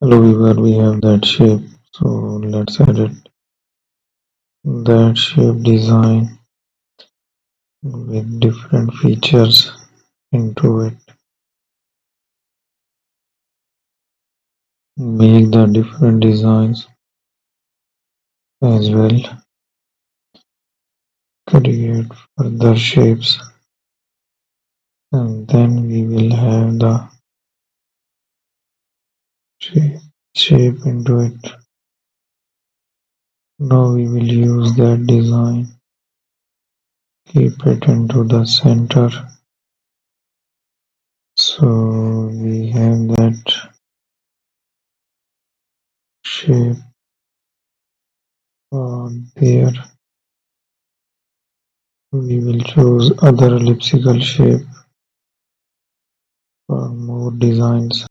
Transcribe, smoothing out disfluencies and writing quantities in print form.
Hello viewer, we have that shape, so let's edit that shape design with different features into it. Make the different designs as well. Create further shapes and then we will have the shape into it. Now we will use that design. Keep it into the center. So we have that shape there. We will choose other elliptical shape for more designs.